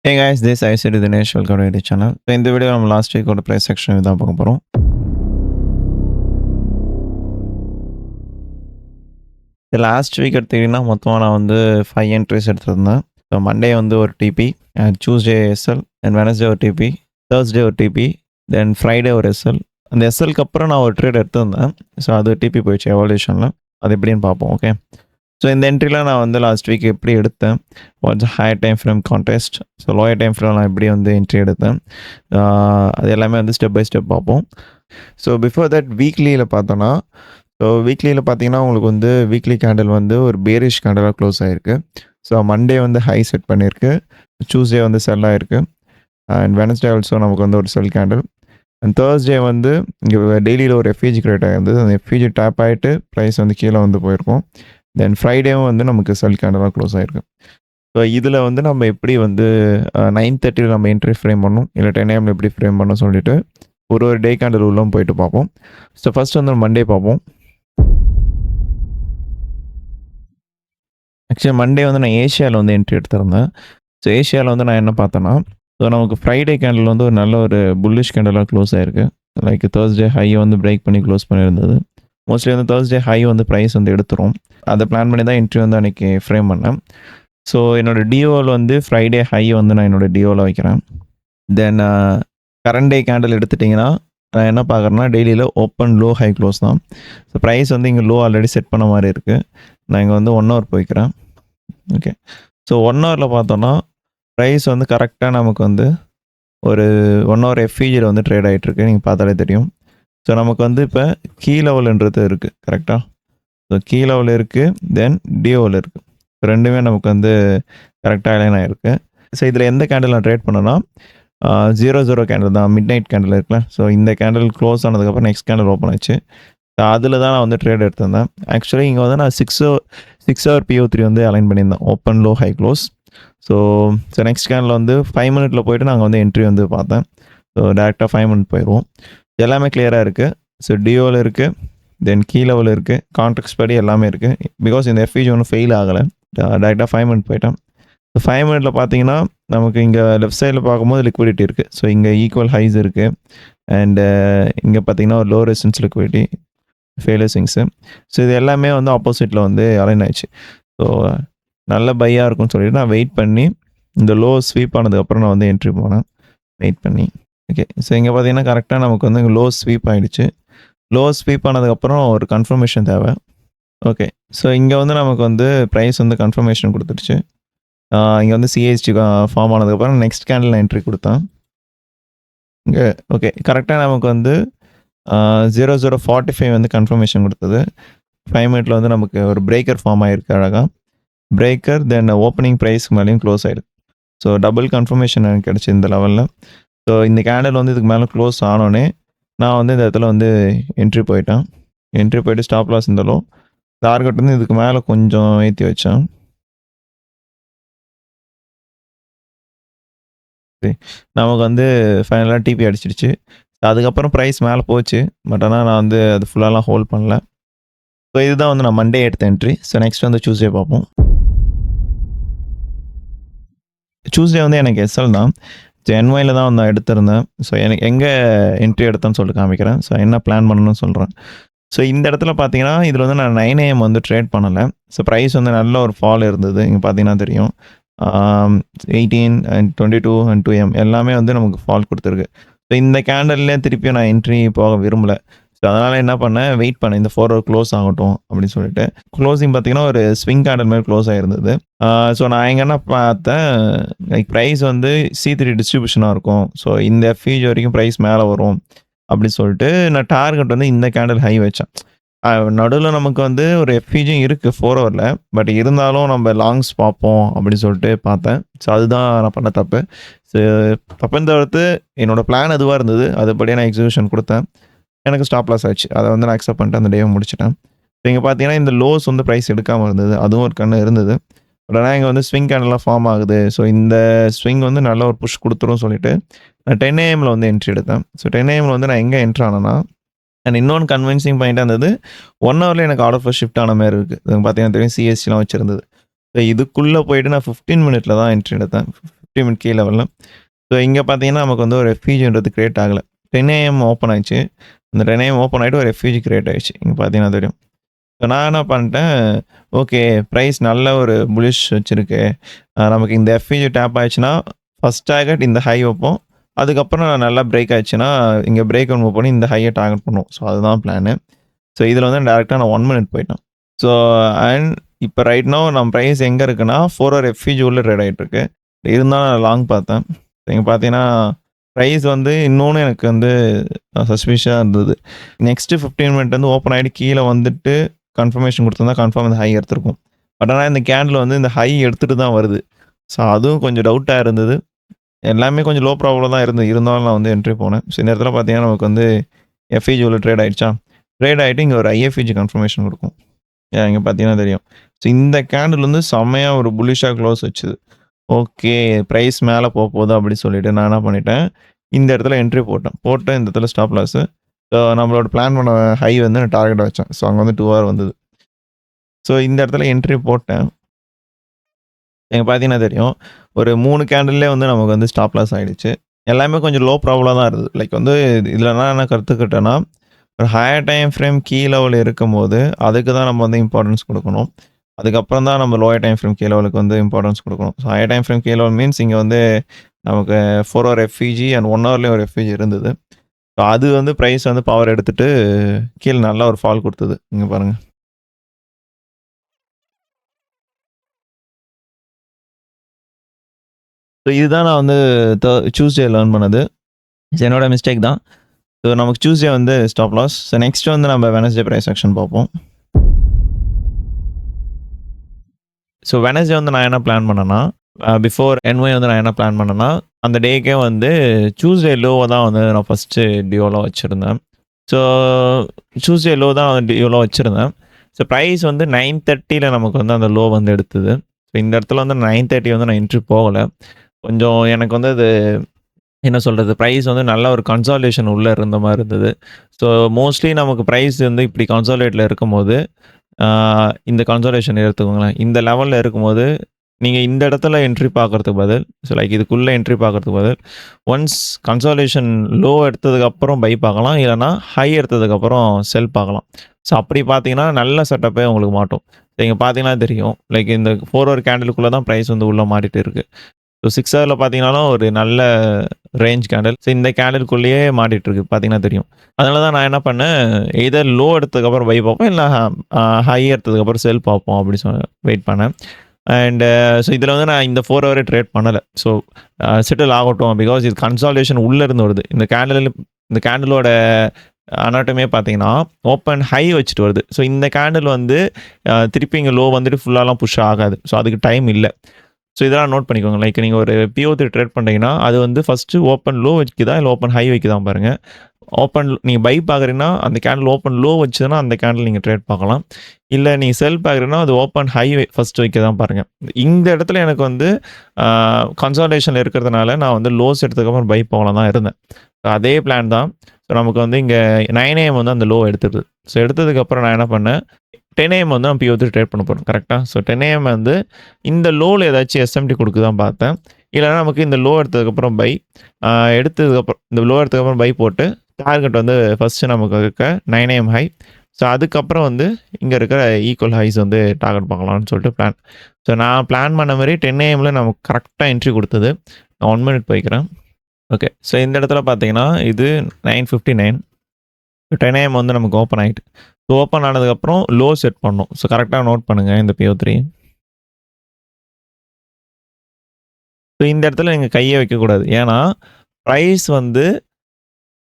Hey guys, this is ICD Dinesh. Welcome to the channel. So இந்த video நம்ம last வீக்கோட price section தான் பார்க்க போகிறோம். லாஸ்ட் வீக் எடுத்தீங்கன்னா மொத்தமாக நான் வந்து 5 என்ட்ரிஸ் எடுத்திருந்தேன். ஸோ மண்டே வந்து ஒரு DP, Tuesday SL, and Wednesday ஒரு டிபி, தேர்ஸ்டே ஒரு டிபி, தென் ஃப்ரைடே ஒரு எஸ்எல். அந்த எஸ்எல்க்கு அப்புறம் நான் ஒரு ட்ரேட் எடுத்திருந்தேன். ஸோ அது டிபி போயிடுச்சு எவல்யூஷனில். அது எப்படின்னு பார்ப்போம். ஓகே, ஸோ இந்த என்ட்ரியில் நான் வந்து லாஸ்ட் வீக் எப்படி எடுத்தேன், what's higher time frame contest, so lower time frame நான் எப்படி வந்து என்ட்ரி எடுத்தேன், அது எல்லாமே வந்து ஸ்டெப் பை ஸ்டெப் பார்ப்போம். ஸோ பிஃபோர் தட் வீக்லியில் பார்த்தோன்னா, ஸோ வீக்லியில் பார்த்தீங்கன்னா உங்களுக்கு வந்து வீக்லி கேண்டில் வந்து ஒரு பேரிஷ் கேண்டலாக க்ளோஸ் ஆகிருக்கு. ஸோ மண்டே வந்து ஹை செட் பண்ணியிருக்கு, டியூஸ்டே வந்து செல் ஆகிருக்கு, அண்ட் வெனஸ்டே ஆல்சோ நமக்கு வந்து ஒரு செல் கேண்டில், அண்ட் தேர்ஸ்டே வந்து இங்கே டெய்லியில் ஒரு எஃப்இஜி கிரியேட் ஆகிருந்தது. அந்த எஃப்இஜி டேப் ஆகிட்டு ப்ரைஸ் வந்து கீழே வந்து போயிருக்கும். தென் ஃப்ரைடேவும் வந்து நமக்கு செல் கேண்டலாக க்ளோஸ் ஆகிருக்கு. ஸோ இதில் வந்து நம்ம எப்படி வந்து 9:30 நம்ம என்ட்ரி ஃப்ரேம் பண்ணணும், இல்லை 10 AM எப்படி ஃப்ரேம் பண்ணணும் சொல்லிட்டு ஒரு டே கேண்டில் உள்ள போயிட்டு பார்ப்போம். ஸோ ஃபர்ஸ்ட் வந்து மண்டே பார்ப்போம். ஆக்சுவலி மண்டே வந்து நான் ஏஷியாவில் வந்து என்ட்ரி எடுத்திருந்தேன். ஸோ ஏஷியாவில் வந்து நான் என்ன பார்த்தேன்னா, ஸோ நமக்கு ஃப்ரைடே கேண்டில் வந்து ஒரு நல்ல ஒரு புல்லிஷ் கேண்டலாக க்ளோஸ் ஆகிருக்கு. லைக் தேர்ஸ்டே ஹை வந்து பிரேக் பண்ணி க்ளோஸ் பண்ணியிருந்தது. மோஸ்ட்லி வந்து தேர்ஸ்டே ஹை வந்து ப்ரைஸ் வந்து எடுத்துரும். அதை பிளான் பண்ணி தான் என்ட்ரி வந்து அன்றைக்கி ஃப்ரேம் பண்ணேன். ஸோ என்னோடய டிஓவில் வந்து ஃப்ரைடே ஹை வந்து நான் என்னோடய டிஓவில் வைக்கிறேன். தென் கரண்ட் டே கேண்டில் எடுத்துட்டிங்கன்னா நான் என்ன பார்க்குறேன்னா, டெய்லியில் ஓப்பன் லோ ஹை க்ளோஸ் தான். ஸோ ப்ரைஸ் வந்து இங்கே லோ ஆல்ரெடி செட் பண்ண மாதிரி இருக்குது. நான் இங்கே வந்து 1 ஹவர் போய்க்கிறேன். ஓகே, ஸோ 1 ஹவரில் பார்த்தோன்னா ப்ரைஸ் வந்து கரெக்டாக நமக்கு வந்து ஒரு 1 ஹவர் எஃப்இஜியில் வந்து ட்ரேட் ஆகிட்டுருக்கு. நீங்கள் பார்த்தாலே தெரியும். ஸோ நமக்கு வந்து இப்போ கீ லெவல்ன்றது இருக்குது கரெக்டாக. ஸோ கீ லெவல் இருக்குது, தென் டிஓவில் இருக்குது. ரெண்டுமே நமக்கு வந்து கரெக்டாக அலைன் ஆகிருக்கு. ஸோ இதில் எந்த கேண்டில் நான் ட்ரேட் பண்ணேன்னா 00 கேண்டில் தான், மிட் நைட் கேண்டில் இருக்குல்ல. ஸோ இந்த கேண்டில் க்ளோஸ் ஆனதுக்கப்புறம் நெக்ஸ்ட் கேண்டில் ஓப்பன் ஆச்சு. ஸோ அதில் தான் நான் வந்து ட்ரேட் எடுத்திருந்தேன். ஆக்சுவலி இங்கே வந்து நான் 6 ஹவர் PO3 வந்து அலைன் பண்ணியிருந்தேன், open low high close. So next candle வந்து 5 மினிட்ல போய்ட்டு நாங்கள் வந்து என்ட்ரி வந்து பார்த்தேன். ஸோ டேரெக்டாக 5 மினிட் போயிடுவோம். எல்லாமே கிளியராக இருக்குது. ஸோ டிஓவில் இருக்குது, தென் கீ லெவல் இருக்குது, கான்ட்ராக்ட்ஸ் படி எல்லாமே இருக்குது. பிகாஸ் இந்த எஃப்இஜி ஒன்றும் ஃபெயில் ஆகலை. டேரெக்டாக 5 மினிட் போயிட்டேன். ஸோ 5 மினிட்ல பார்த்தீங்கன்னா நமக்கு இங்கே லெஃப்ட் சைடில் பார்க்கும்போது லிக்விடிட்டி இருக்குது. ஸோ இங்கே ஈக்குவல் ஹைஸ் இருக்குது, அண்டு இங்கே பார்த்தீங்கன்னா ஒரு low resistance liquidity, failure swings. So இது எல்லாமே வந்து ஆப்போசிட்டில் வந்து அலைன் ஆயிடுச்சு. ஸோ நல்ல பையாக இருக்கும்னு சொல்லிட்டு நான் வெயிட் பண்ணி இந்த லோ ஸ்வீப் ஆனதுக்கப்புறம் நான் வந்து என்ட்ரி போனேன் வெயிட் பண்ணி. ஓகே, ஸோ இங்கே பார்த்தீங்கன்னா கரெக்டாக நமக்கு வந்து லோ ஸ்வீப் ஆகிடுச்சு. லோ ஸ்வீப் ஆனதுக்கப்புறம் ஒரு கன்ஃபர்மேஷன் தேவை. ஓகே, ஸோ இங்கே வந்து நமக்கு வந்து ப்ரைஸ் வந்து கன்ஃபர்மேஷன் கொடுத்துருச்சு. இங்கே வந்து சிஹெச்டி ஃபார்ம் ஆனதுக்கப்புறம் நெக்ஸ்ட் கேண்டில் நான் என்ட்ரி கொடுத்தேன் இங்கே. ஓகே, கரெக்டாக நமக்கு வந்து 0045 வந்து கன்ஃபர்மேஷன் கொடுத்தது. 5 மினிட்ல வந்து நமக்கு ஒரு பிரேக்கர் ஃபார்ம் ஆகிருக்கு அழகாக. பிரேக்கர், தென் ஓப்பனிங் ப்ரைஸ்க்கு மேலேயும் க்ளோஸ் ஆகிருக்கு. ஸோ டபுள் கன்ஃபர்மேஷன் எனக்கு கிடச்சி இந்த லெவலில். ஸோ இந்த கேண்டில் வந்து இதுக்கு மேலே க்ளோஸ் ஆனோடனே நான் வந்து இந்த இடத்துல வந்து என்ட்ரி போயிட்டேன். என்ட்ரி போயிட்டு ஸ்டாப் லாஸ் இந்த லோ, டார்கெட் வந்து இதுக்கு மேலே கொஞ்சம் ஏற்றி வச்சேன். நமக்கு வந்து ஃபைனலாக டிபி அடிச்சிடுச்சு. அதுக்கப்புறம் ப்ரைஸ் மேலே போச்சு, பட் ஆனால் நான் வந்து அது ஃபுல்லாலாம் ஹோல்ட் பண்ணல. ஸோ இதுதான் வந்து நான் மண்டே எடுத்த என்ட்ரி. ஸோ நெக்ஸ்ட் வந்து டியூஸ்டே பார்ப்போம். டியூஸ்டே வந்து எனக்கு எஸ்எல் தான். ஸோ என்ஒயில் தான் நான் எடுத்திருந்தேன். ஸோ எனக்கு எங்கே என்ட்ரி எடுத்தேன்னு சொல்லிட்டு காமிக்கிறேன். ஸோ என்ன பிளான் பண்ணணும்னு சொல்கிறேன். ஸோ இந்த இடத்துல பார்த்தீங்கன்னா இதில் வந்து நான் 9 AM வந்து ட்ரேட் பண்ணலை. ஸோ ப்ரைஸ் வந்து நல்ல ஒரு ஃபால் இருந்தது. இங்கே பார்த்தீங்கன்னா தெரியும், 18 and 22 and 2M எல்லாமே வந்து நமக்கு ஃபால் கொடுத்துருக்கு. ஸோ இந்த கேண்டல்லே திருப்பியும் நான் என்ட்ரி போக விரும்பலை. ஸோ அதனால் என்ன பண்ணேன், வெயிட் பண்ணேன் இந்த 4 ஹவர் க்ளோஸ் ஆகட்டும் அப்படின்னு சொல்லிட்டு. க்ளோசிங் பார்த்தீங்கன்னா ஒரு ஸ்விங் கேண்டல் மாதிரி க்ளோஸ் ஆகிருந்தது. ஸோ நான் எங்கே என்ன பார்த்தேன், லைக் ப்ரைஸ் வந்து C3 டிஸ்ட்ரிபியூஷனாக இருக்கும். ஸோ இந்த எஃப்இஜி வரைக்கும் ப்ரைஸ் மேலே வரும் அப்படின்னு சொல்லிட்டு நான் டார்கெட் வந்து இந்த கேண்டல் ஹை வச்சேன். நடுவில் நமக்கு வந்து ஒரு எஃப்இஜியும் இருக்குது 4 ஹவரில், பட் இருந்தாலும் நம்ம லாங்ஸ் பார்ப்போம் அப்படின்னு சொல்லிட்டு பார்த்தேன். ஸோ அதுதான் நான் பண்ண தப்பு. ஸோ தப்புன்னு தவிர்த்து என்னோடய பிளான் அதுவாக இருந்தது, அதுபடியே நான் எக்ஸிக்யூஷன் கொடுத்தேன். எனக்கு ஸ்டாப் லாஸ் ஆச்சு. அதை வந்து நான் அக்செப்ட் பண்ணிட்டு அந்த டேவை முடிச்சிட்டேன். ஸோ இங்கே பார்த்தீங்கன்னா இந்த லோஸ் வந்து ப்ரைஸ் எடுக்காமல் இருந்தது, அதுவும் ஒரு கண்ணு இருந்தது. பட் ஆனால் இங்கே வந்து ஸ்விங் கேண்டலாக ஃபார்ம் ஆகுது. ஸோ இந்த ஸ்விங் வந்து நல்ல ஒரு புஷ் கொடுத்துரும் சொல்லிட்டு நான் 10 AMல வந்து என்ட்ரி எடுத்தேன். ஸோ 10 AMல வந்து நான் எங்கே என்ட்ரு ஆனேன்னா, அண்ட் இன்னொன்று கன்வின்சிங் பாயிண்டாக இருந்தது, 1 ஹவரில் எனக்கு ஆர்டர் ஃபர்ஸ்ட் ஷிஃப்ட் ஆன மாதிரி இருக்குது. பார்த்தீங்கன்னா தெரியும், சிஎஸ்டிலாம் வச்சுருந்தது. ஸோ இதுக்குள்ளே போயிட்டு நான் 15 மினிட்ல தான் என்ட்ரி எடுத்தேன். 50 மினிட் கீ லெவல்ல. ஸோ இங்க பார்த்தீங்கன்னா, நமக்கு வந்து ஒரு எஃப்யூஜின்றது கிரியேட் ஆகல. 10 ஏஎம் ஓப்பன் ஆயிடுச்சு. அந்த 10 ஏஎம் ஓப்பன் ஆயிட்டு ஒரு எஃப்யூஜி கிரியேட் ஆயிடுச்சு. இங்க பார்த்தீங்கன்னா தெரியும். ஸோ நான் என்ன பண்ணிட்டேன், ஓகே பிரைஸ் நல்ல ஒரு புல்லிஷ் வச்சிருக்கு. நமக்கு இந்த எஃப்யூஜி டேப் ஆயிடுச்சுன்னா, ஃபர்ஸ்ட் டார்கெட் இந்த ஹை வைப்போம். அதுக்கப்புறம் நல்லா பிரேக் ஆயிடுச்சுன்னா, இங்க பிரேக் அவுட் மூவ் பண்ணி இந்த ஹைய டார்கெட் பண்ணுவோம். ஸோ அதுதான் பிளானு. ஸோ இதில வந்து டைரக்ட்டா நான் 1 மினிட் போயிட்டேன். ஸோ அண்ட் இப்ப ரைட் நவ் நம்ம பிரைஸ் எங்க இருக்குன்னா, 4 ஹவர் எஃப்யூஜி உள்ள ட்ரேட் ஆயிட்டு இருக்கு. இருந்தாலும் நான் லாங் பார்த்தேன். இங்க பார்த்தீங்கன்னா, பிரைஸ் வந்து இன்னொன்னு எனக்கு வந்து சஸ்பிஷியஸா இருந்தது. நெக்ஸ்ட் 15 மினிட் வந்து ஓப்பன் ஆயிட்டு கீழ வந்துட்டு கன்ஃபர்மேஷன் குடுத்திருந்தா கன்ஃபார்ம் இந்த ஹை எடுத்திருக்கும். பட் ஆனா இந்த கேண்டில் வந்து இந்த ஹை எடுத்துட்டு தான் வருது. ஸோ அதுவும் கொஞ்சம் டவுட்டா இருந்தது. எல்லாமே கொஞ்சம் லோ ப்ராப்ளம் தான் இருந்தது. இருந்தாலும் நான் வந்து என்ட்ரி போனேன். ஸோ இந்த இடத்துல பார்த்தீங்கன்னா, நமக்கு வந்து எஃப்இஜி உள்ள ட்ரேட் ஆயிடுச்சா? ட்ரேட் ஆயிட்டு இங்க ஒரு ஐஎஃப்இஜி கன்ஃபர்மேஷன் குடுக்கும். இங்க பார்த்தீங்கன்னா தெரியும். ஸோ இந்த கேண்டில் வந்து செம்மையா ஒரு புல்லிஷா க்ளோஸ் வச்சுது. ஓகே பிரைஸ் மேல போகுது அப்படின்னு சொல்லிட்டு நான் என்ன பண்ணிட்டேன், இந்த இடத்துல என்ட்ரி போட்டேன். போட்டு இந்த இடத்துல ஸ்டாப் லாஸ். ஸோ நம்மளோட பிளான் பண்ண ஹை வந்து நான் டார்கெட் வச்சேன். ஸோ அங்க வந்து 2 ஹவர் வந்தது. ஸோ இந்த இடத்துல என்ட்ரி போட்டேன். இங்க பார்த்தீங்கன்னா தெரியும். ஒரு 3 கேண்டில்லே வந்து நமக்கு வந்து ஸ்டாப் லாஸ் ஆயிடுச்சு. எல்லாமே கொஞ்சம் லோ ப்ராப்ளமா தான் இருந்தது. லைக் வந்து இதில நான் என்ன கத்துக்கிட்டேன்னா, ஒரு higher time frame key level இருக்கும்போது, அதுக்கு தான் நம்ம வந்து இம்பார்ட்டன்ஸ் குடுக்கணும். அதுக்கப்புறம் தான் நம்ம லோயர் டைம் ஃப்ரேம் கீ லெவலுக்கு வந்து இம்பார்ட்டன்ஸ் குடுக்கணும். So higher time frame key level means இங்க வந்து நமக்கு 4 ஹவர் எஃப்இஜி அண்ட் 1 ஹவர்லயும் ஒரு எஃப்இஜி இருந்தது. ஸோ அது வந்து பிரைஸ் வந்து பவர் எடுத்துட்டு கீழ நல்ல ஒரு ஃபால் குடுத்தது. இங்க பாருங்க. ஸோ இதுதான் நான் வந்து டியூஸ்டே லேர்ன் பண்ணது. என்னோட மிஸ்டேக் தான். ஸோ நமக்கு டியூஸ்டே வந்து ஸ்டாப் லாஸ். ஸோ நெக்ஸ்ட் வந்து நம்ம வெட்னஸ்டே பிரைஸ் ஆக்ஷன் பார்ப்போம். ஸோ வெட்னஸ்டே வந்து நான் என்ன பிளான் பண்ணேன்னா, பிஃபோர் என்ஒய் வந்து நான் என்ன பிளான் பண்ணேன்னா, அந்த டேக்கே வந்து டியூஸ்டே லோவ தான் வந்து நான் ஃபர்ஸ்ட்டு டியோல வச்சிருந்தேன். ஸோ டியூஸ்டே லோ தான் டியோல வச்சிருந்தேன். ஸோ பிரைஸ் வந்து 9:30ல நமக்கு வந்து அந்த லோ வந்து எடுத்தது. ஸோ இந்த இடத்துல வந்து 9:30 வந்து நான் என்ட்ரி போகல. கொஞ்சம் எனக்கு வந்து அது என்ன சொல்றது, பிரைஸ் வந்து நல்ல ஒரு கன்சாலிடேஷன் உள்ள இருந்த மாரி இருந்தது. ஸோ மோஸ்ட்லி நமக்கு பிரைஸ் வந்து இப்படி கன்சாலிடேட்ல இருக்கும்போது, இந்த கன்சாலிடேஷன் எடுத்துக்கோங்களேன். இந்த லெவல்ல இருக்கும்போது, நீங்க இந்த இடத்துல என்ட்ரி பார்க்கறதுக்கு பதில், ஸோ லைக் இதுக்குள்ள என்ட்ரி பார்க்கறதுக்கு பதில், ஒன்ஸ் கன்சாலிடேஷன் லோ எடுத்ததுக்கப்புறம் பை பார்க்கலாம். இல்லன்னா ஹை எடுத்ததுக்கப்புறம் செல் பார்க்கலாம். ஸோ அப்படி பார்த்தீங்கன்னா, நல்ல செட்டப்பே உங்களுக்கு மாட்டும். இங்க பார்த்தீங்கன்னா தெரியும். லைக் இந்த 4 ஹவர் கேண்டிலுக்குள்ள தான் பிரைஸ் வந்து உள்ள மாட்டிட்டு இருக்கு. ஸோ 6 ஹவர்ல பார்த்தீங்கன்னாலும் ஒரு நல்ல ரேஞ்ச் கேண்டில். ஸோ இந்த கேண்டிலுக்குள்ளேயே மாட்டிட்டு இருக்கு. பார்த்தீங்கன்னா தெரியும். அதனால தான் நான் என்ன பண்ணேன், எய்தர் லோ எடுத்ததுக்கப்புறம் பை பார்ப்போம், இல்ல ஹை எடுத்ததுக்கப்புறம் செல் பார்ப்போம் அப்படி வெயிட் பண்ணேன். அண்ட் ஸோ இதில வந்து நான் இந்த 4 ஹவரே ட்ரேட் பண்ணல. ஸோ செட்டில் ஆகட்டும். பிகாஸ் இது கன்சாலிடேஷன் உள்ள இருந்து வருது. இந்த கேண்டிலோட அனாட்டமியே பார்த்தீங்கன்னா, ஓப்பன் ஹை வச்சுட்டு வருது. ஸோ இந்த கேண்டில் வந்து திருப்பி இங்க லோ வந்துட்டு ஃபுல்லாலாம் புஷ் ஆகாது. ஸோ அதுக்கு டைம் இல்ல. ஸோ இதெல்லாம் நோட் பண்ணிக்கோங்க. லைக் நீங்க ஒரு PO3 ட்ரேட் பண்றீங்கன்னா, அது வந்து ஃபர்ஸ்ட்டு ஓப்பன் லோ வைக்குதா, இல்ல ஓப்பன் ஹை வைக்குதா பாருங்க. நீங்க பை பார்க்குறீங்கன்னா, அந்த கேண்டில் ஓப்பன் லோ வச்சுதுன்னா, அந்த கேண்டில் நீங்க ட்ரேட் பார்க்கலாம். இல்ல நீங்க செல் பார்க்குறீங்கன்னா, அது ஓப்பன் ஹை ஃபர்ஸ்ட் வைக்க தான் பாருங்க. இந்த இடத்துல எனக்கு வந்து கன்சாலிடேஷன்ல இருக்கிறதுனால, நான் வந்து லோஸ் எடுத்ததுக்கப்புறம் பை போகலாம் தான் இருந்தேன். அதே பிளான் தான். ஸோ நமக்கு வந்து இங்க 9 AM வந்து அந்த லோ எடுத்துருது. ஸோ எடுத்ததுக்கப்புறம் நான் என்ன பண்ணேன், 10 AM வந்து நான் PO3 ட்ரேட் பண்ண போறேன். கரெக்ட்டா? ஸோ 10 AM வந்து இந்த லோல ஏதாச்சும் SMT குடுக்குதான்னு பார்த்தேன். இல்லன்னா நமக்கு இந்த லோ எடுத்ததுக்கப்புறம் பை, எடுத்ததுக்கப்புறம் இந்த லோ எடுத்ததுக்கப்புறம் பை போட்டு, டார்கெட் வந்து ஃபர்ஸ்ட்டு நமக்கு இருக்க 9 AM ஹை. ஸோ அதுக்கப்புறம் வந்து இங்க இருக்கிற ஈக்குவல் ஹைஸ் வந்து டார்கெட் பார்க்கலாம்னு சொல்லிட்டு பிளான். ஸோ நான் பிளான் பண்ண மாரி 10 AMல நமக்கு கரெக்ட்டா என்ட்ரி குடுத்தது. நான் 1 மினிட் போய்க்கிறேன். ஓகே. ஸோ இந்த இடத்துல பார்த்தீங்கன்னா, இது 9:59. 10 AM வந்து நமக்கு ஓப்பன் ஆயிட்டு. ஸோ ஓப்பன் ஆனதுக்கப்புறம் லோ செட் பண்ணணும். ஸோ கரெக்ட்டா நோட் பண்ணுங்க இந்த PO3. ஸோ இந்த இடத்துல நீங்க கையே வைக்கக்கூடாது. ஏன்னா, பிரைஸ் வந்து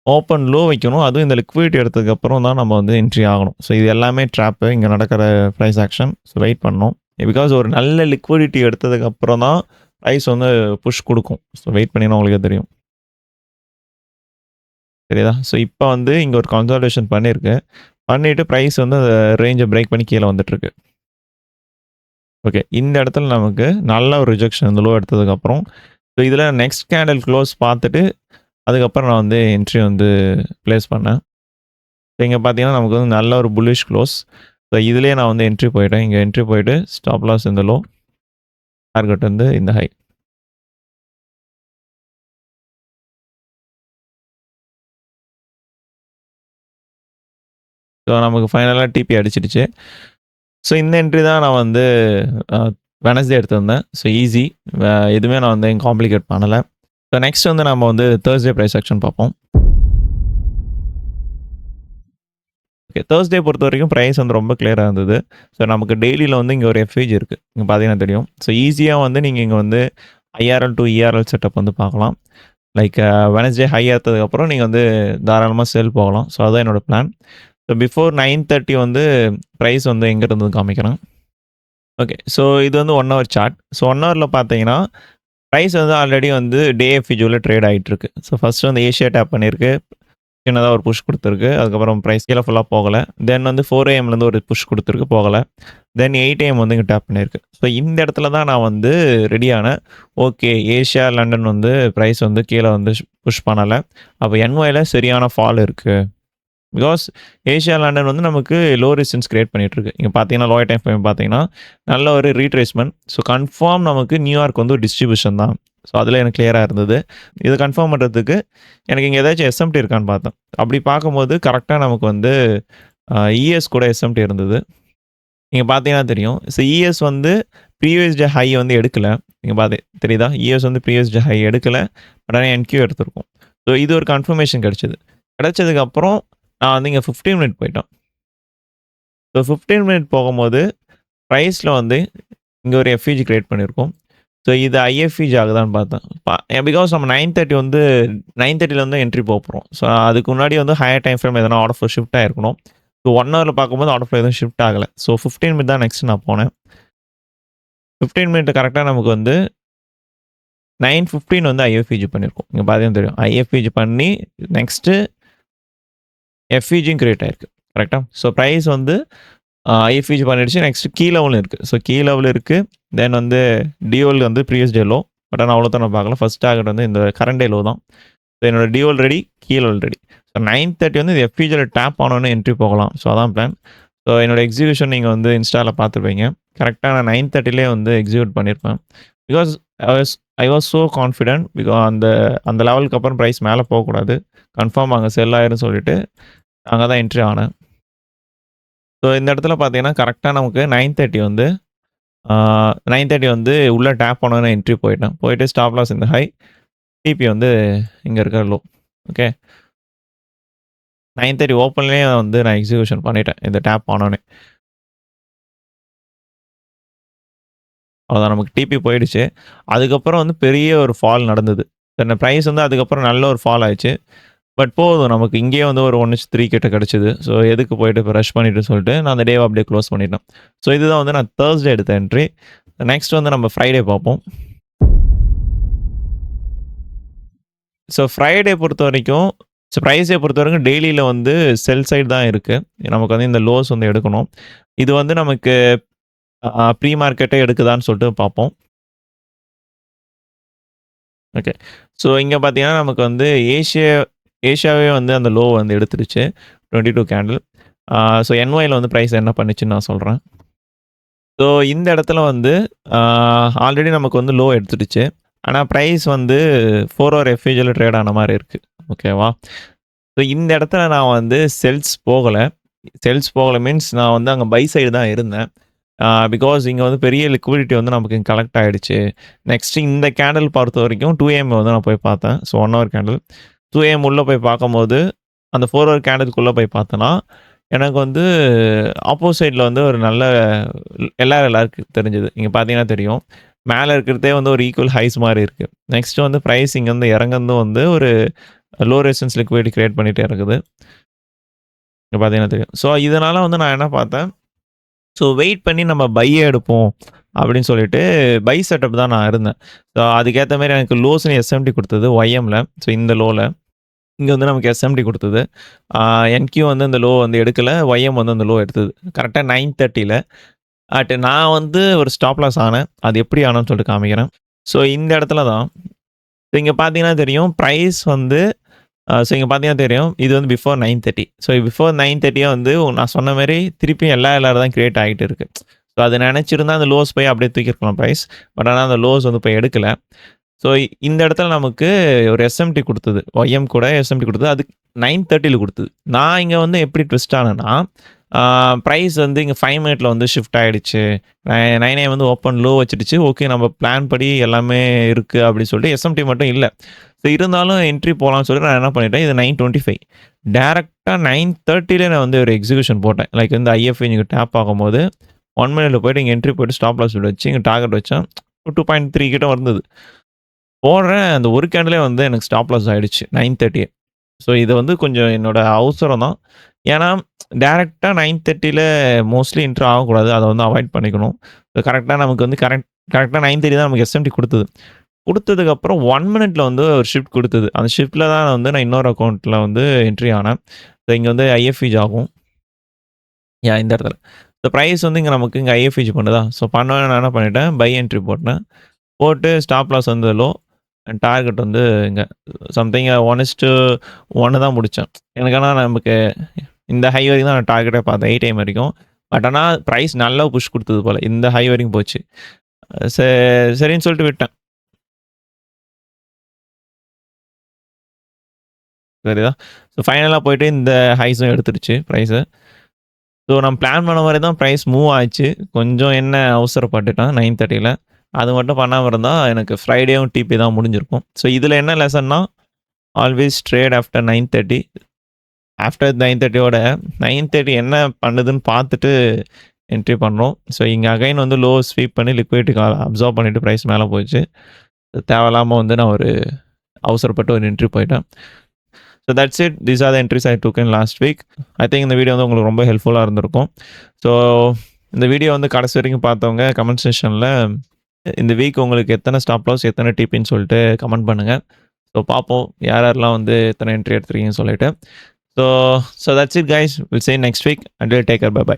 ஓப்பன் லோ வைக்கணும். அதுவும் இந்த லிக்விடிட்டி எடுத்ததுக்கப்புறம் தான் நம்ம வந்து என்ட்ரி ஆகணும். ஸோ இது எல்லாமே ட்ராப்பு. இங்க நடக்கிற பிரைஸ் ஆக்ஷன். ஸோ வெயிட் பண்ணணும். பிகாஸ் ஒரு நல்ல லிக்விடிட்டி எடுத்ததுக்கப்புறம் தான் பிரைஸ் வந்து புஷ் குடுக்கும். ஸோ வெயிட் பண்ணீங்கன்னா உங்களுக்கே தெரியும். தெரியுதா? ஸோ இப்ப வந்து இங்க ஒரு கன்சாலிடேஷன் பண்ணியிருக்கு. பண்ணிட்டு பிரைஸ் வந்து அந்த ரேஞ்ச பிரேக் பண்ணி கீழ வந்துட்டுருக்கு. ஓகே. இந்த இடத்துல நமக்கு நல்ல ஒரு ரிஜெக்ஷன் இந்த லோ எடுத்ததுக்கப்புறம். ஸோ இதில நெக்ஸ்ட் கேண்டில் க்ளோஸ் பார்த்துட்டு, அதுக்கப்புறம் நான் வந்து என்ட்ரி வந்து பிளேஸ் பண்ணேன். இங்க பார்த்தீங்கன்னா, நமக்கு வந்து நல்ல ஒரு புல்லிஷ் க்ளோஸ். ஸோ இதிலேயே நான் வந்து என்ட்ரி போயிட்டேன். இங்க என்ட்ரி போயிட்டு ஸ்டாப் லாஸ் இந்த லோ, டார்கெட் வந்து இந்த ஹை. ஸோ நமக்கு ஃபைனலாக டிபி அடிச்சிடுச்சு. ஸோ இந்த என்ட்ரி தான் நான் வந்து வெனஸ்டே எடுத்திருந்தேன். ஸோ ஈஸி, எதுவுமே நான் வந்து காம்ப்ளிகேட் பண்ணலை. ஸோ நெக்ஸ்ட் வந்து நம்ம வந்து தேர்ஸ்டே ப்ரைஸ் ஆக்ஷன் பார்ப்போம். ஓகே, தேர்ஸ்டே பொறுத்த வரைக்கும் ப்ரைஸ் வந்து ரொம்ப கிளியராக இருந்தது. ஸோ நமக்கு டெய்லியில் வந்து இங்கே ஒரு எஃப்ஏஜ் இருக்குது, இங்கே பார்த்தீங்கன்னா தெரியும். ஸோ ஈஸியாக வந்து நீங்கள் இங்கே வந்து ஐஆர்எல் டு இஆர்எல் செட்டப் வந்து பார்க்கலாம். லைக் வெனஸ்டே ஹை ஏற்றதுக்கப்புறம் நீங்கள் வந்து தாராளமாக செல் போகலாம். ஸோ அதுதான் என்னோடய பிளான். ஸோ பிஃபோர் 9:30 வந்து ப்ரைஸ் வந்து எங்கே இருந்தது காமிக்கிறேன். ஓகே, ஸோ இது வந்து 1 ஹவர் சார்ட். ஸோ 1 ஹவரில் பார்த்தீங்கன்னா ப்ரைஸ் வந்து ஆல்ரெடி வந்து டே எஃப்இஜியில் ட்ரேட் ஆகிட்டு இருக்கு. ஸோ ஃபஸ்ட்டு வந்து ஏஷியா டேப் பண்ணியிருக்கு, சின்னதாக ஒரு புஷ் கொடுத்துருக்கு. அதுக்கப்புறம் ப்ரைஸ் கீழே ஃபுல்லாக போகலை. தென் வந்து 4 AM ஒரு புஷ் கொடுத்துருக்கு, போகலை. தென் 8 AM வந்து இங்கே டேப் பண்ணியிருக்கு. ஸோ இந்த இடத்துல தான் நான் வந்து ரெடியானேன். ஓகே, ஏஷியா லண்டன் வந்து ப்ரைஸ் வந்து கீழே வந்து புஷ் பண்ணலை. அப்போ என்ஒயில் சரியான ஃபால் இருக்குது. பிகாஸ் ஏஷியா லண்டன் வந்து நமக்கு லோ ரெசிஸ்டன்ஸ் கிரியேட் பண்ணிகிட்ருக்கு. இங்கே பார்த்தீங்கன்னா லோயர் டைம் ஃப்ரேம் பார்த்தீங்கன்னா நல்ல ஒரு ரீட்ரேஸ்மெண்ட். ஸோ கன்ஃபார்ம் நமக்கு நியூயார்க் வந்து ஒரு டிஸ்ட்ரிபியூஷன் தான். ஸோ அதில் எனக்கு கிளியராக இருந்தது. இதை கன்ஃபார்ம் பண்ணுறதுக்கு எனக்கு இங்கே ஏதாச்சும் எஸ்எம்டி இருக்கான்னு பார்த்தேன். அப்படி பார்க்கும்போது கரெக்டாக நமக்கு வந்து இஎஸ் கூட எஸ்எம்டி இருந்தது. நீங்கள் பார்த்தீங்கன்னா தெரியும். ஸோ இஎஸ் வந்து ப்ரீவியஸ் டே ஹை வந்து எடுக்கலை. நீங்கள் தெரியுதா, இஎஸ் வந்து ப்ரீவியஸ் டே ஹை எடுக்கலை, பட் ஆனால் என்கியூ எடுத்திருக்கோம். ஸோ இது ஒரு கன்ஃபர்மேஷன் கிடச்சிது. கிடச்சதுக்கப்புறம் நான் வந்து இங்கே 15 மினிட் போயிட்டேன். ஸோ 15 மினிட் போகும்போது ப்ரைஸில் வந்து இங்கே ஒரு எஃப்இஜி கிரியேட் பண்ணியிருக்கோம். ஸோ இது ஐஎஃப்இஜி ஆகுதான்னு பார்த்தேன். பிகாஸ் நம்ம 9:30 வந்து 9:30 வந்து என்ட்ரி போகிறோம். ஸோ அதுக்கு முன்னாடி வந்து ஹையர் டைம் ஃப்ரேம் எதனா ஆர்டர் ஃப்ளோ ஷிஃப்ட் ஆகிருக்கணும். ஸோ 1 ஹவரில் பார்க்கும்போது ஆர்டர் ஃப்ளோ எதுவும் ஷிஃப்ட் ஆகலை. ஸோ 15 மினிட் தான் நெக்ஸ்ட் நான் போனேன். 15 மினிட் கரெக்டாக நமக்கு வந்து 9:15 வந்து ஐஎஃப்இஜி பண்ணியிருக்கோம். இங்கே பார்த்தீங்கன்னா தெரியும், ஐஎஃப்இஜி பண்ணி நெக்ஸ்ட்டு எஃப்இஜியும் கிரியேட் ஆயிருக்கு. கரெக்டாக. ஸோ ப்ரைஸ் வந்து ஐஎஃப்இஜி பண்ணிடுச்சு. நெக்ஸ்ட் கீ லெவலும் இருக்குது. ஸோ கீ லெவல் இருக்குது. தென் வந்து டிஓல் வந்து ப்ரீவியஸ் டே லோ, பட் ஆனால் அவ்வளோ தான் நான் பார்க்கல. ஃபஸ்ட் டார்கெட் வந்து இந்த கரண்ட் டே லோ தான். ஸோ என்னோட டிஓல் ready, key level ready. So 9:30 வந்து இது எஃப்இஜியில் டேப் ஆனோன்னு என்ட்ரி போகலாம். ஸோ அதான் பிளான். ஸோ என்னோட எக்ஸிக்யூஷன் நீங்கள் வந்து இன்ஸ்டாவில் பார்த்துருப்பீங்க. கரெக்டாக நான் 9:30 வந்து எக்ஸிக்யூட் பண்ணியிருப்பேன். Because I was so confident. Because அந்த லெவலுக்கு அப்புறம் ப்ரைஸ் மேலே போகக்கூடாது, கன்ஃபார்ம் அங்கே செல் ஆயிருன்னு சொல்லிட்டு அங்கே தான் என்ட்ரி ஆனேன். ஸோ இந்த இடத்துல பார்த்தீங்கன்னா கரெக்டாக நமக்கு 9:30 வந்து 9:30 வந்து உள்ளே டேப் பண்ணோன்னு என்ட்ரி போயிட்டேன். போயிட்டு ஸ்டாப் லாஸ் இந்த ஹை, டிபி வந்து இங்கே இருக்கிற லோ. ஓகே, 9:30 ஓப்பன்லேயே வந்து நான் எக்ஸிக்யூஷன் பண்ணிட்டேன் இந்த டேப் ஆனோன்னே. அவ்வளோதான், நமக்கு டிபி போயிடுச்சு. அதுக்கப்புறம் வந்து பெரிய ஒரு ஃபால் நடந்தது. இந்த ப்ரைஸ் வந்து அதுக்கப்புறம் நல்ல ஒரு ஃபால் ஆயிடுச்சு. பட் போதும், நமக்கு இங்கேயே வந்து ஒரு 1:3 கிட்ட கிடச்சிது. ஸோ எதுக்கு போயிட்டு இப்போ ரஷ் பண்ணிட்டு சொல்லிட்டு நான் அந்த டேவை அப்படியே க்ளோஸ் பண்ணிட்டேன். ஸோ இதுதான் வந்து நான் தேர்ஸ்டே எடுத்த என்ட்ரி. நெக்ஸ்ட் வந்து நம்ம ஃப்ரைடே பார்ப்போம். ஸோ ஃப்ரைடே பொறுத்த வரைக்கும், ஸோ ப்ரைஸை பொறுத்த வரைக்கும் டெய்லியில் வந்து செல் சைடு தான் இருக்குது. நமக்கு வந்து இந்த லோஸ் வந்து எடுக்கணும். இது வந்து நமக்கு ப்ரீ மார்க்கெட்டே எடுக்குதான்னு சொல்லிட்டு பார்ப்போம். ஓகே, ஸோ இங்கே பார்த்தீங்கன்னா நமக்கு வந்து ஏஷியாவே வந்து அந்த லோ வந்து எடுத்துருச்சு, 22 கேண்டில். ஸோ என்ஒயில் வந்து ப்ரைஸ் என்ன பண்ணுச்சுன்னு நான் சொல்கிறேன். ஸோ இந்த இடத்துல வந்து ஆல்ரெடி நமக்கு வந்து லோ எடுத்துடுச்சு. ஆனால் ப்ரைஸ் வந்து 4 ஹவர் எஃப்இஜியில் ட்ரேட் ஆன மாதிரி இருக்குது. ஓகேவா. ஸோ இந்த இடத்துல நான் வந்து செல்ஸ் போகலை மீன்ஸ் நான் வந்து அங்கே பை சைடு தான் இருந்தேன். பிகாஸ் இங்கே வந்து பெரிய லிக்விடிட்டி வந்து நமக்கு கலெக்ட் ஆகிடுச்சு. நெக்ஸ்ட்டு இந்த கேண்டில் பொறுத்த வரைக்கும் 2 AM வந்து நான் போய் பார்த்தேன். ஸோ 1 ஹவர் கேண்டில் 2 AM உள்ளே போய் பார்க்கும்போது அந்த 4 ஹவர் கேண்டிலுக்குள்ளே போய் பார்த்தேன்னா எனக்கு வந்து ஆப்போசைட்டில் வந்து ஒரு நல்ல எல்லாருக்கும் தெரிஞ்சுது. இங்கே பார்த்தீங்கன்னா தெரியும், மேலே இருக்கிறதே வந்து ஒரு ஈக்குவல் ஹைஸ் மாதிரி இருக்குது. நெக்ஸ்ட்டு வந்து ப்ரைஸ் இங்கே வந்து இறங்குறதும் வந்து ஒரு லோ ரெசிஸ்டன்ஸ் லிக்விடிட்டி கிரியேட் பண்ணிகிட்டே இருக்குது. இங்கே பார்த்தீங்கன்னா தெரியும். ஸோ இதனால் வந்து நான் என்ன பார்த்தேன், ஸோ வெயிட் பண்ணி நம்ம பையே எடுப்போம் அப்படின்னு சொல்லிட்டு பை செட்டப் தான் நான் இருந்தேன். ஸோ அதுக்கேற்ற மாதிரி எனக்கு லோஸ்னு எஸ்எம்டி கொடுத்தது ஒய்எம்மில். ஸோ இந்த லோவில் இங்கே வந்து நமக்கு எஸ்எம்டி கொடுத்தது. என்கியூ வந்து அந்த லோ வந்து எடுக்கலை, ஒய்எம் வந்து அந்த லோ எடுத்தது கரெக்டாக 9:30. நான் வந்து ஒரு ஸ்டாப் லாஸ் ஆனேன். அது எப்படி ஆனேன்னு சொல்லிட்டு காமிக்கிறேன். ஸோ இந்த இடத்துல தான் இங்கே பார்த்தீங்கன்னா தெரியும், ப்ரைஸ் வந்து ஸோ இங்கே பார்த்தீங்கன்னா தெரியும், இது வந்து பிஃபோர் 9:30. ஸோ பிஃபோர் 9:30 வந்து நான் சொன்ன மாதிரி திருப்பி எல்லாரும் தான் கிரியேட் ஆகிட்டு இருக்கு. ஸோ அது நினச்சிருந்தா அந்த லோஸ் போய் அப்படியே தூக்கிருக்கலாம் ப்ரைஸ். பட் ஆனால் அந்த லோஸ் வந்து போய் எடுக்கலை. ஸோ இந்த இடத்துல நமக்கு ஒரு எஸ்எம்டி கொடுத்தது, ஒய்எம் கூட எஸ்எம்டி கொடுத்தது. 9:30ல குடுத்தது. நான் இங்க வந்து எப்படி ட்விஸ்ட் ஆனேன்னா, பிரைஸ் வந்து இங்க 5 மினிட்ல வந்து ஷிஃப்ட் ஆயிடுச்சு. 9 AM வந்து ஓப்பன் லோ வச்சுடுச்சு. ஓகே நம்ம பிளான் படி எல்லாமே இருக்கு அப்படின்னு சொல்லிட்டு எஸ்எம்டி மட்டும் இல்ல. ஸோ இருந்தாலும் என்ட்ரி போலான்னு சொல்லிட்டு நான் என்ன பண்ணிட்டேன், இது 9:25 டைரக்ட்டா 9:30ல நான் வந்து ஒரு எக்ஸிகியூஷன் போட்டேன். லைக் வந்து ஐஎஃப்ஐ நீங்க டேப் ஆகும்போது 1 மினிட்ல போயிட்டு இங்க என்ட்ரி போயிட்டு ஸ்டாப் லாஸ் வச்சு இங்க டார்கெட் வச்சேன். 2.3 கிட்ட வந்தது. போடுறேன் அந்த ஒரு கேண்டிலே வந்து எனக்கு ஸ்டாப் லாஸ் ஆயிடுச்சு 9:30. ஸோ இது வந்து கொஞ்சம் என்னோட அவசரம் தான். ஏன்னா டைரக்ட்டா 9:30ல மோஸ்ட்லி என்டர் ஆகக்கூடாது. அத வந்து அவாய்ட் பண்ணிக்கணும். கரெக்ட்டா நமக்கு வந்து கரெக்ட்டா 9:30 தான் நமக்கு எஸ்எம்டி குடுத்தது. குடுத்ததுக்கப்புறம் 1 மினிட்ல வந்து ஒரு ஷிஃப்ட் குடுத்தது. அந்த ஷிஃப்ட்ல தான் வந்து நான் இன்னொரு அக்கவுண்ட்ல வந்து என்ட்ரி ஆனேன். ஸோ இங்க வந்து ஐஎஃப்இஜ் ஆகும். இந்த இடத்துல. இந்த பிரைஸ் வந்து இங்க நமக்கு இங்க ஐஎஃப்இஜ் பண்ணுதா? ஸோ பண்ணோனே நான் என்ன பண்ணிட்டேன், பை என்ட்ரி போட்டேன். போட்டு ஸ்டாப் லாஸ் வந்து லோ. டார்கெட் வந்து இங்க சம்திங் 1:1 தான் முடிச்சேன். எனக்கு ஆனா நமக்கு இந்த ஹை வரைக்கும் தான் நான் டார்கெட்டே பார்த்தேன் 8 AM வரைக்கும். பட் ஆனா பிரைஸ் நல்லா புஷ் குடுத்தது போல. இந்த ஹை வரைக்கும் போச்சு. ச சரின்னு சொல்லிட்டு விட்டேன். சரிதா? ஸோ ஃபைனலா போயிட்டு இந்த ஹைஸும் எடுத்துருச்சு பிரைஸ. ஸோ நான் பிளான் பண்ண மாரி தான் பிரைஸ் மூவ் ஆச்சு. கொஞ்சம் என்ன அவசரப்பட்டுட்டேன் 9:30ல. அது மட்டும் பண்ணாம இருந்தா எனக்கு ஃப்ரைடேவும் டிபி தான் முடிஞ்சிருக்கும். ஸோ இதுல என்ன லெசன்னா, ஆல்வேஸ் ட்ரேட் ஆஃப்டர் 9:30. ஆஃப்டர் 9:30யோட 9:30 என்ன பண்ணுதுன்னு பார்த்துட்டு என்ட்ரி பண்ணோம். ஸோ இங்க அகைன் வந்து லோ ஸ்வீப் பண்ணி லிக்விடிட்டி அப்சார்ப் பண்ணிட்டு பிரைஸ் மேல போச்சு. தேவையில்லாம வந்து நான் ஒரு அவசரப்பட்டு ஒரு என்ட்ரி போயிட்டேன். So that's it. These are the entries I took in last week. I think இந்த வீடியோ வந்து உங்களுக்கு ரொம்ப ஹெல்ப்ஃபுல்லா இருந்திருக்கும். ஸோ இந்த வீடியோ வந்து கடைசி வரைக்கும் பார்த்தவங்க கமெண்ட் செக்ஷன்ல இந்த வீக் உங்களுக்கு எத்தனை ஸ்டாப் லாஸ், எத்தனை டிபின்னு சொல்லிட்டு கமெண்ட் பண்ணுங்க. ஸோ பார்ப்போம் யார் யாரெல்லாம் வந்து எத்தனை என்ட்ரி எடுத்துருக்கீங்கன்னு சொல்லிட்டு. So that's it guys. Will see you next week. Until take care. Bye by.